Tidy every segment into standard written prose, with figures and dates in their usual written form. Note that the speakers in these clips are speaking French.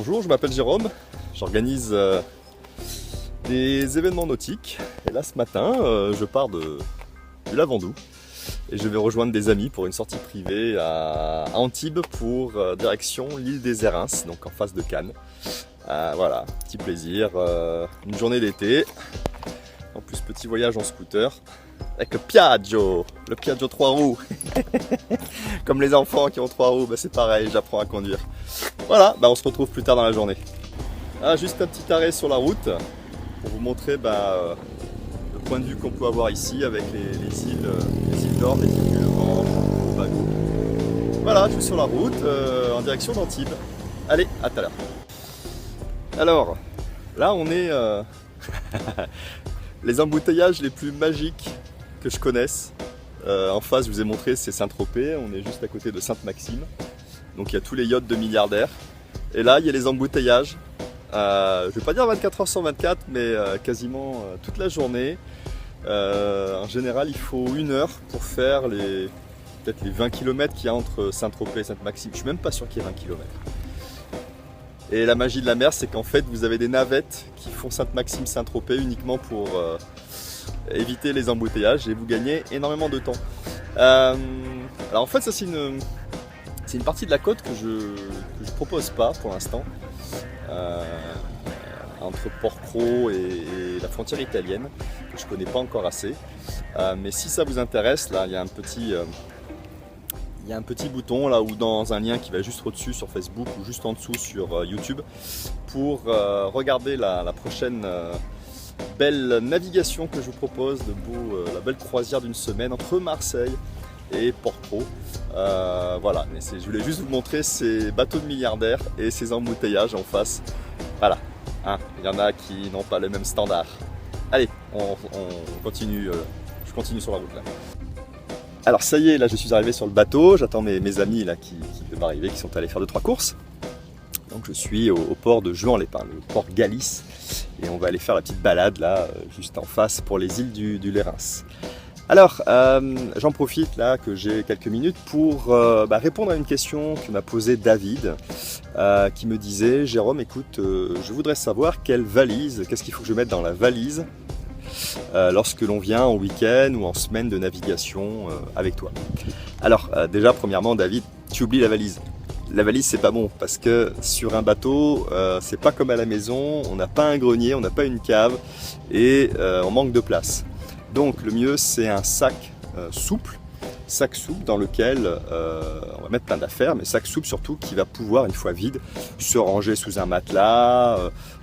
Bonjour, je m'appelle Jérôme, j'organise des événements nautiques et là ce matin je pars du Lavandou et je vais rejoindre des amis pour une sortie privée à Antibes pour direction l'île des Érins, donc en face de Cannes. Voilà, petit plaisir, une journée d'été, en plus petit voyage en scooter avec le Piaggio 3 roues. Comme les enfants qui ont 3 roues, c'est pareil, j'apprends à conduire. Voilà, on se retrouve plus tard dans la journée. Juste un petit arrêt sur la route pour vous montrer le point de vue qu'on peut avoir ici avec les îles d'Or, les îles du Levant, Tobago. Voilà, je suis sur la route en direction d'Antibes. Allez, à tout à l'heure. Alors, là on est les embouteillages les plus magiques que je connaisse. En face, je vous ai montré, c'est Saint-Tropez, on est juste à côté de Sainte-Maxime. Donc il y a tous les yachts de milliardaires. Et là, il y a les embouteillages. Je ne vais pas dire 24 heures sur 24, mais quasiment toute la journée. En général, il faut 1 heure pour faire peut-être les 20 km qu'il y a entre Saint-Tropez et Sainte-Maxime. Je ne suis même pas sûr qu'il y ait 20 km. Et la magie de la mer, c'est qu'en fait, vous avez des navettes qui font Sainte-Maxime-Saint-Tropez uniquement pour éviter les embouteillages et vous gagnez énormément de temps. Alors en fait, ça c'est une partie de la côte que je propose pas pour l'instant, entre Porquerolles et la frontière italienne, que je connais pas encore assez. Mais si ça vous intéresse, là il y a un petit bouton là, ou dans un lien qui va juste au-dessus sur Facebook ou juste en dessous sur YouTube pour regarder la prochaine belle navigation que je vous propose, la belle croisière d'une semaine entre Marseille et Porquerolles. Voilà, mais je voulais juste vous montrer ces bateaux de milliardaires et ces embouteillages en face. Voilà, il y en a qui n'ont pas les mêmes standards. Allez, on continue, je continue sur la route là. Alors ça y est, là je suis arrivé sur le bateau, j'attends mes amis là qui devaient arriver, qui sont allés faire 2-3 courses. Donc je suis au port de Juan-les-Pins, le port Galice, et on va aller faire la petite balade là, juste en face pour les îles du Lérins. Alors, j'en profite là que j'ai quelques minutes pour répondre à une question que m'a posée David, qui me disait « Jérôme, écoute, je voudrais savoir qu'est-ce qu'il faut que je mette dans la valise lorsque l'on vient en week-end ou en semaine de navigation avec toi ?» Alors, déjà, premièrement, David, tu oublies la valise. La valise, c'est pas bon parce que sur un bateau, c'est pas comme à la maison, on n'a pas un grenier, on n'a pas une cave et on manque de place. Donc le mieux, c'est un sac souple dans lequel on va mettre plein d'affaires, mais sac souple surtout qui va pouvoir, une fois vide, se ranger sous un matelas,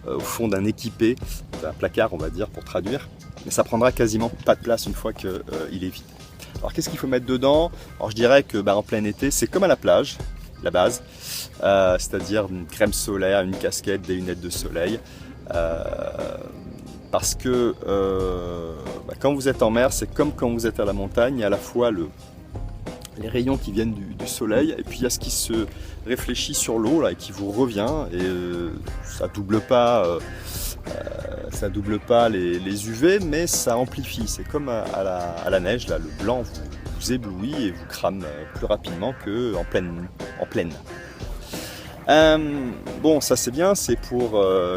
au fond d'un équipé, un placard on va dire pour traduire, mais ça prendra quasiment pas de place une fois qu'il est vide. Alors qu'est-ce qu'il faut mettre dedans? Alors je dirais que en plein été, c'est comme à la plage, la base, c'est-à-dire une crème solaire, une casquette, des lunettes de soleil. Parce que quand vous êtes en mer, c'est comme quand vous êtes à la montagne, il y a à la fois les rayons qui viennent du soleil et puis il y a ce qui se réfléchit sur l'eau et qui vous revient et ça double pas les UV, mais ça amplifie. C'est comme à la neige, là, le blanc vous éblouit et vous crame plus rapidement qu'en pleine. Bon, ça c'est bien, c'est pour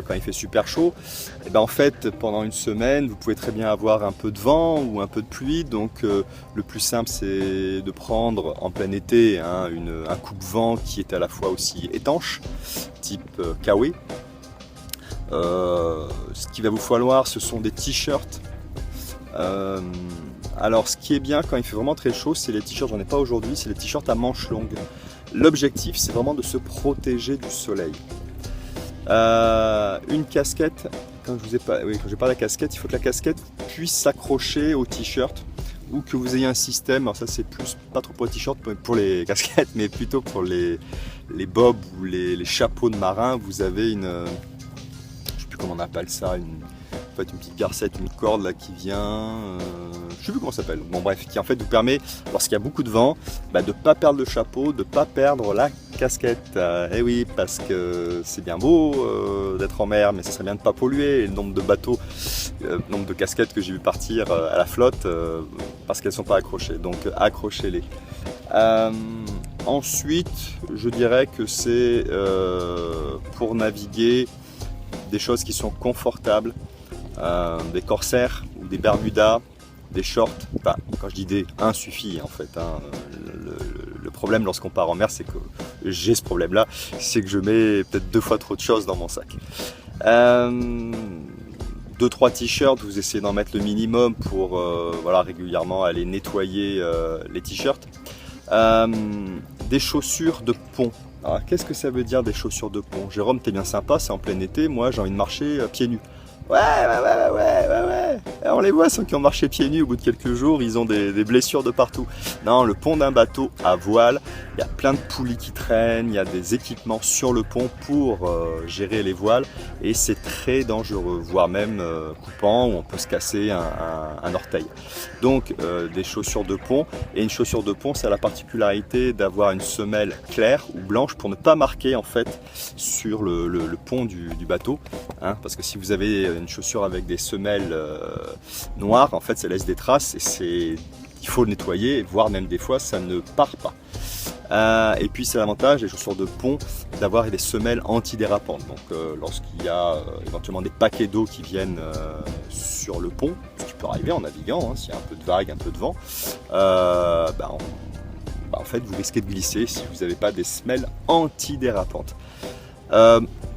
quand il fait super chaud. Et en fait, pendant une semaine, vous pouvez très bien avoir un peu de vent ou un peu de pluie. Donc le plus simple, c'est de prendre en plein été un coupe-vent qui est à la fois aussi étanche, type Kawe. Ce qu'il va vous falloir, ce sont des t-shirts. Alors ce qui est bien quand il fait vraiment très chaud, c'est les t-shirts, j'en ai pas aujourd'hui, c'est les t-shirts à manches longues. L'objectif, c'est vraiment de se protéger du soleil. Une casquette, quand j'ai pas la casquette, il faut que la casquette puisse s'accrocher au t-shirt ou que vous ayez un système, alors ça c'est plus, pas trop pour les t-shirts, pour les casquettes, mais plutôt pour les bobs ou les chapeaux de marin, vous avez une, je sais plus comment on appelle ça, en fait, une petite garcette, une corde là qui vient, je sais plus comment ça s'appelle. Bon bref, qui en fait vous permet, lorsqu'il y a beaucoup de vent, de ne pas perdre le chapeau, de ne pas perdre la casquette. Eh oui, parce que c'est bien beau d'être en mer, mais ça serait bien de ne pas polluer. Et le nombre de bateaux, le nombre de casquettes que j'ai vu partir à la flotte, parce qu'elles ne sont pas accrochées. Donc accrochez-les. Ensuite, je dirais que c'est pour naviguer des choses qui sont confortables, des corsaires ou des bermudas, des shorts. Enfin, quand je dis des, un suffit en fait. Le problème lorsqu'on part en mer, c'est que j'ai ce problème-là, c'est que je mets peut-être 2 fois trop de choses dans mon sac. 2-3 t-shirts, vous essayez d'en mettre le minimum pour voilà, régulièrement aller nettoyer les t-shirts. Des chaussures de pont. Alors, qu'est-ce que ça veut dire des chaussures de pont? Jérôme, t'es bien sympa, c'est en plein été, moi j'ai envie de marcher pieds nus. Ouais. On les voit, ceux qui ont marché pieds nus au bout de quelques jours, ils ont des blessures de partout. Non, le pont d'un bateau à voile, il y a plein de poulies qui traînent, il y a des équipements sur le pont pour gérer les voiles et c'est très dangereux, voire même coupant où on peut se casser un orteil. Donc des chaussures de pont, et une chaussure de pont, ça a la particularité d'avoir une semelle claire ou blanche pour ne pas marquer en fait sur le pont du bateau, hein, parce que si vous avez une chaussure avec des semelles noires, en fait ça laisse des traces et il faut le nettoyer, voire même des fois ça ne part pas. Et puis c'est l'avantage des chaussures de pont d'avoir des semelles antidérapantes. Donc lorsqu'il y a éventuellement des paquets d'eau qui viennent sur le pont, ce qui peut arriver en naviguant, hein, s'il y a un peu de vague, un peu de vent, en fait vous risquez de glisser si vous n'avez pas des semelles antidérapantes.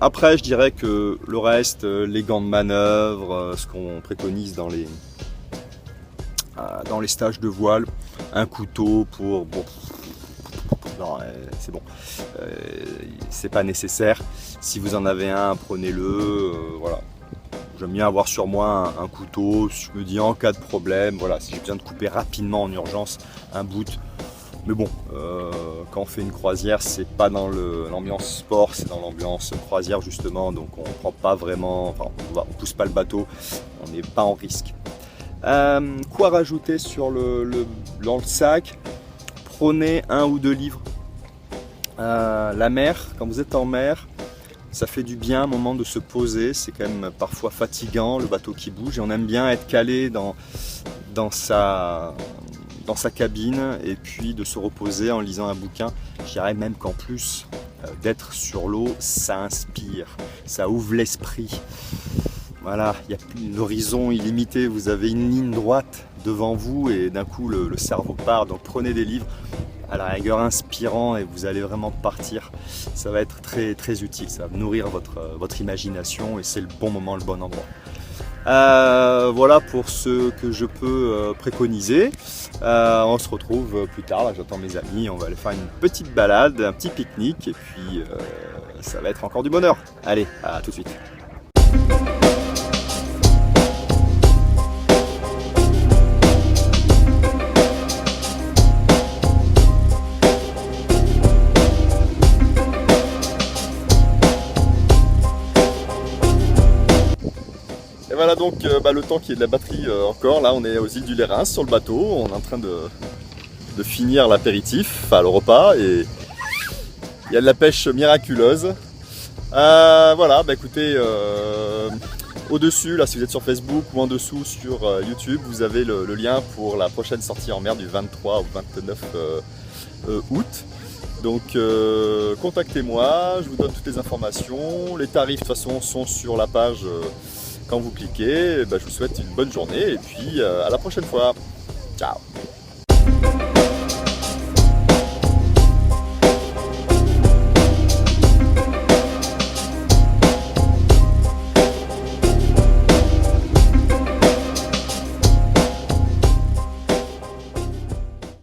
Après, je dirais que le reste, les gants de manœuvre, ce qu'on préconise dans les stages de voile, un couteau pour... Bon, non, c'est bon, c'est pas nécessaire. Si vous en avez un, prenez-le, voilà. J'aime bien avoir sur moi un couteau, je me dis en cas de problème, voilà, si j'ai besoin de couper rapidement en urgence un bout. Mais bon, quand on fait une croisière, c'est pas dans l'ambiance sport, c'est dans l'ambiance croisière justement, donc on prend pas vraiment, enfin on pousse pas le bateau, on n'est pas en risque. Quoi rajouter sur dans le sac? Prenez 1 ou 2 livres. La mer, quand vous êtes en mer, ça fait du bien un moment de se poser, c'est quand même parfois fatigant, le bateau qui bouge, et on aime bien être calé dans sa cabine et puis de se reposer en lisant un bouquin. Je dirais même qu'en plus d'être sur l'eau, ça inspire, ça ouvre l'esprit. Voilà, il y a l'horizon illimité, vous avez une ligne droite devant vous et d'un coup le cerveau part. Donc prenez des livres à la rigueur inspirants et vous allez vraiment partir. Ça va être très, très utile, ça va nourrir votre imagination et c'est le bon moment, le bon endroit. Voilà pour ce que je peux préconiser. On se retrouve plus tard, là j'attends mes amis, on va aller faire une petite balade, un petit pique-nique et puis ça va être encore du bonheur. Allez, à tout de suite. Et voilà donc le temps qu'il y ait de la batterie encore, là on est aux îles du Lérins sur le bateau, on est en train de finir l'apéritif, enfin le repas, et il y a de la pêche miraculeuse. Voilà, écoutez, au-dessus, là si vous êtes sur Facebook ou en dessous sur YouTube, vous avez le lien pour la prochaine sortie en mer du 23 au 29 août. Donc contactez-moi, je vous donne toutes les informations, les tarifs de toute façon sont sur la page. Quand vous cliquez, je vous souhaite une bonne journée et puis à la prochaine fois. Ciao!